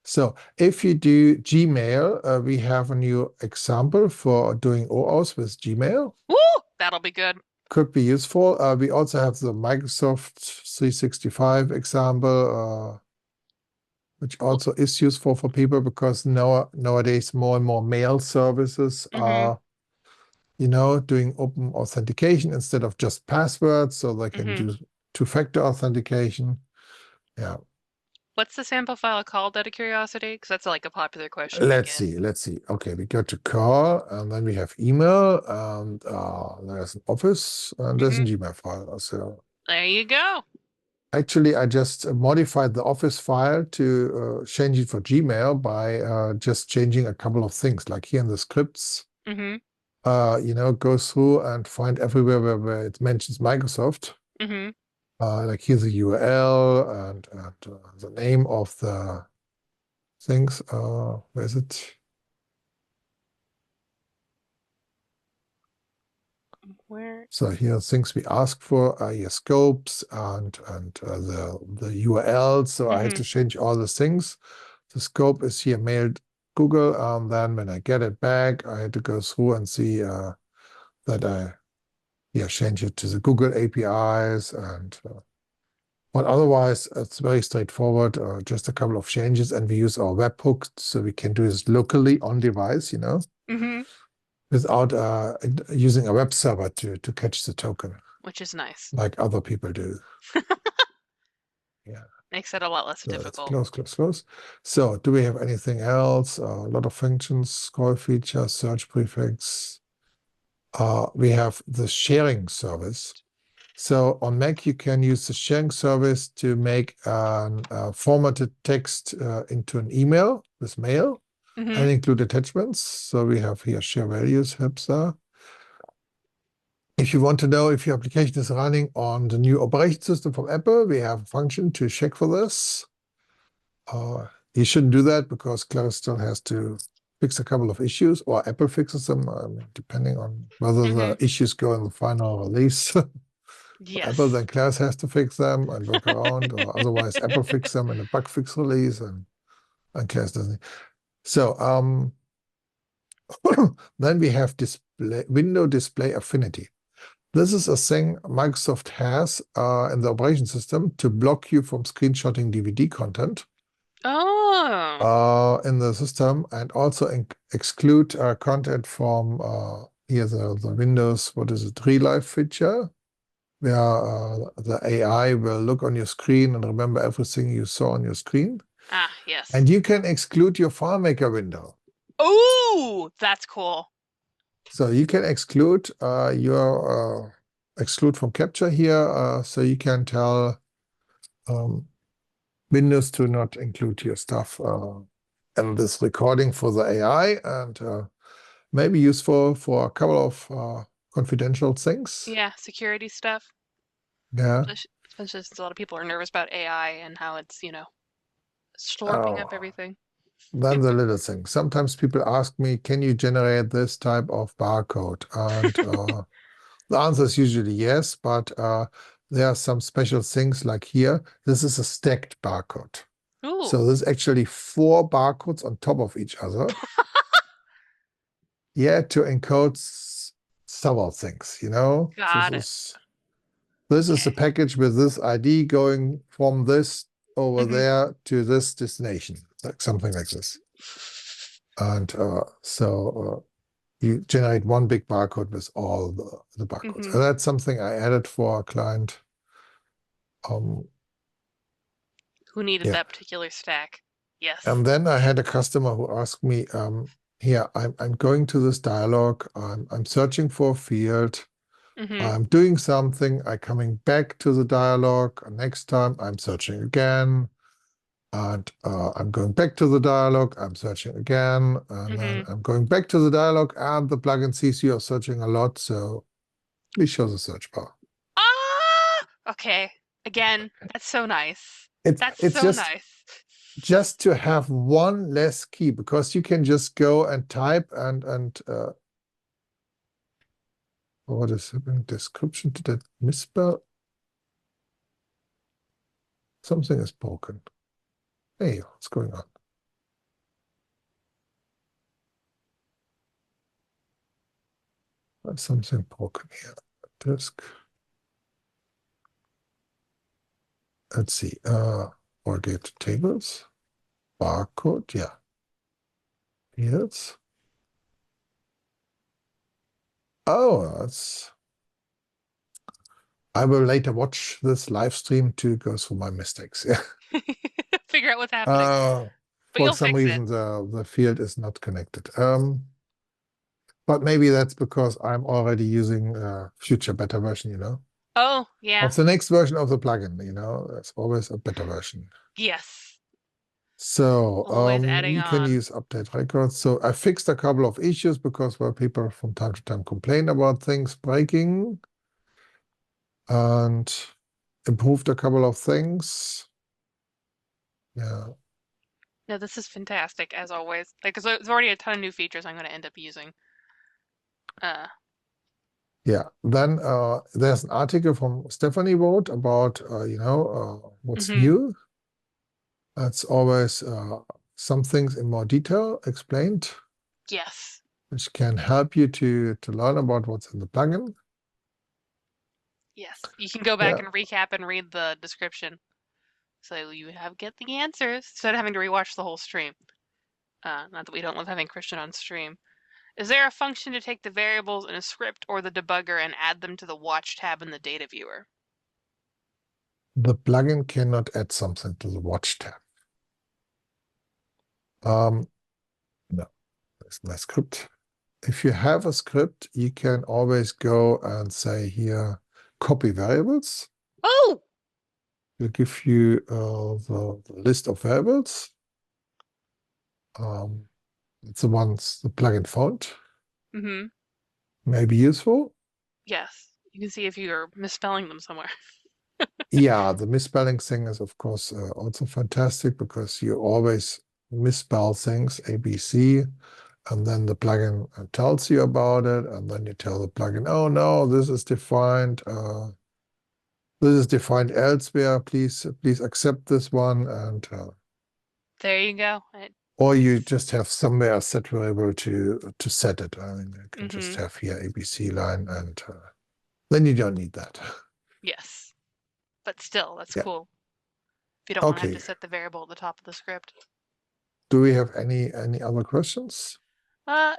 So if you do Gmail, we have a new example for doing OAuth with Gmail. Woo! That'll be good. Could be useful. We also have the Microsoft 365 example, which also is useful for people because nowadays more and more mail services are, doing open authentication instead of just passwords, so they can do two-factor authentication. Yeah. What's the sample file called out of curiosity? Because that's like a popular question I Let's get. see. Okay, we go to call, and then we have email, and there's an Office, and there's a Gmail file. So There you go. actually, I just modified the Office file to change it for Gmail by just changing a couple of things, like here in the scripts. Mm-hmm. Go through and find everywhere where it mentions Microsoft. Mm-hmm. Like here's the URL and the name of the things. Where is it? Where? So here are things we ask for, your scopes and the URL. So I had Mm-hmm. to change all the things. The scope is here mailed Google. Then when I get it back, I had to go through and see that I change it to the Google APIs but otherwise it's very straightforward. Just a couple of changes, and we use our webhook so we can do this locally on device, Mm-hmm. without using a web server to catch the token, Which is nice. like other people do. Yeah. Makes it a lot less So it's difficult. close. So do we have anything else? A lot of functions, scroll feature, search prefix. We have the sharing service. So on Mac, you can use the sharing service to make a formatted text into an email with mail Mm-hmm. and include attachments. So we have here share values, helps there. If you want to know if your application is running on the new operating system from Apple, we have a function to check for this. You shouldn't do that because Claris still has to fix a couple of issues, or Apple fixes them, depending on whether Mm-hmm. the issues go in the final release. Apple, Yes. then Claris has to fix them and work around, or otherwise Apple fix them in a bug fix release, and Claris doesn't. So then we have window display affinity. This is a thing Microsoft has in the operation system to block you from screenshotting DVD content Oh. in the system, and also exclude content from here the Windows, what is it, Relive feature, where the AI will look on your screen and remember everything you saw on your screen. Ah, yes. And you can exclude your FileMaker window. Ooh, that's cool. So you can exclude your exclude from capture here, so you can tell Windows to not include your stuff in this recording for the AI, and maybe useful for a couple of confidential things. Yeah, security stuff. Yeah. Especially since a lot of people are nervous about AI and how it's, slurping up Oh, everything. then the little thing. Sometimes people ask me, can you generate this type of barcode? And the answer is usually yes, but there are some special things like here. This is a stacked barcode. Ooh, So there's actually 4 barcodes on top of each other. Yeah, to encode several things, got it. This is a Okay. package with this ID going from this over Mm-hmm. there to this destination, like something like this. And so you generate one big barcode with all the barcodes. Mm-hmm. And that's something I added for a client. Um, Who needed yeah. that particular stack? Yes. And then I had a customer who asked me, here, I'm going to this dialog, I'm searching for a field, Mm-hmm. I'm doing something, I'm coming back to the dialog, and next time I'm searching again, and I'm going back to the dialog, I'm searching again, and Mm-hmm. then I'm going back to the dialog, and the plugin sees you are searching a lot, so we show the search bar. Ah! Okay. Again, that's so nice. That's It's so nice. just to have one less key, because you can just go and type and what is happening? Description, did that misspell? Something is broken. Hey, what's going on? There's something broken here. Disk. Let's see. Forget tables. Barcode. Yeah. Yes. Oh, that's I will later watch this live stream to go through my mistakes. Yeah. Figure out what's happening. But For you'll some fix it. reason, the field is not connected. But maybe that's because I'm already using future beta version, Oh, yeah. of the next version of the plugin, there's always a beta version. Yes. So Always adding you can on. use update records. So I fixed a couple of issues because where people from time to time complain about things breaking and improved a couple of things. Yeah. No, this is fantastic, as always. Like, 'cause there's already a ton of new features I'm going to end up using. Yeah. Then there's an article from Stephanie wrote about, what's Mhm. new. That's always some things in more detail explained, Yes. which can help you to learn about what's in the plugin. Yes. You can go back Yeah. and recap and read the description. So you get the answers instead of having to rewatch the whole stream. Not that we don't love having Christian on stream. Is there a function to take the variables in a script or the debugger and add them to the watch tab in the data viewer? The plugin cannot add something to the watch tab. No, that's my script. If you have a script, you can always go and say here, copy variables. Oh! Will give you the list of variables. It's the ones the plugin found. Mm-hmm. May be useful. Yes. You can see if you're misspelling them somewhere. Yeah, the misspelling thing is, of course, also fantastic because you always misspell things, ABC, and then the plugin tells you about it, and then you tell the plugin, oh no, this is defined elsewhere. Please accept this one, and There you go. or you just have somewhere a set variable to set it. I mean, you can just Mm-hmm. have here ABC line, and then you don't need that. Yes. But still, that's Yeah. cool. If you don't want to have Okay. to set the variable at the top of the script. Do we have any other questions?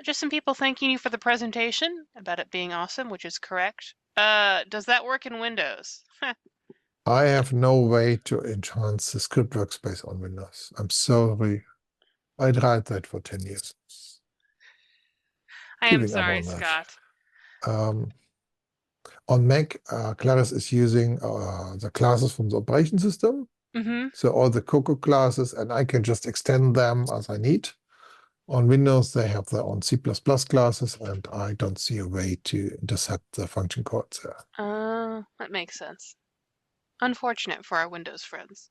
Just some people thanking you for the presentation about it being awesome, which is correct. Does that work in Windows? I have no way to enhance the script workspace on Windows. I'm sorry. I tried that for 10 years. I am Giving up sorry, on that. Scott. On Mac, Claris is using the classes from the operation system. Mm-hmm. So all the Cocoa classes, and I can just extend them as I need. On Windows, they have their own C++ classes, and I don't see a way to intercept the function codes there. That makes sense. Unfortunate for our Windows friends.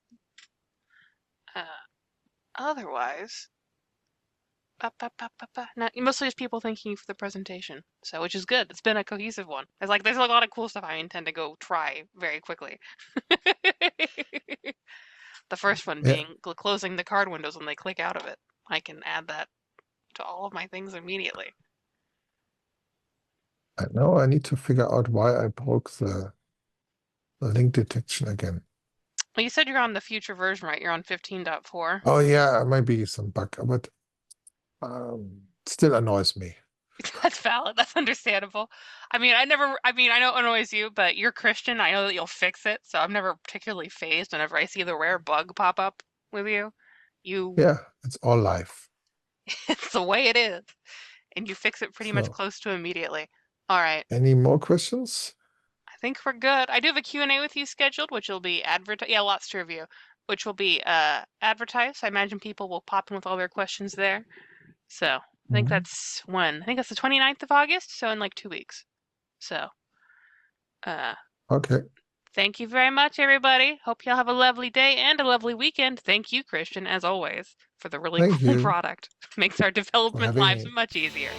Otherwise, now, mostly just people thanking you for the presentation, so which is good. It's been a cohesive one. It's like there's a lot of cool stuff I intend to go try very quickly. The first one Yeah, being closing the card windows when they click out of it. I can add that to all of my things immediately. I know I need to figure out why I broke the link detection again. Well, you said you're on the future version, right? You're on 15.4. Oh yeah, it might be some bug, but still annoys me. That's valid. That's understandable. I mean, I know it annoys you, but you're Christian. I know that you'll fix it, so I'm never particularly phased whenever I see the rare bug pop up with you. Yeah, it's all life. It's the way it is, and you fix it pretty much So, close to immediately. All right. any more questions? I think we're good. I do have a Q&A with you scheduled, which will be yeah, lots to review, which will be advertised. I imagine people will pop in with all their questions there. So I think that's when. I think that's the 29th of August, so in like 2 weeks. So Okay. thank you very much, everybody. Hope y'all have a lovely day and a lovely weekend. Thank you, Christian, as always, for the really Thank cool you product. Makes our for development having lives me. much easier.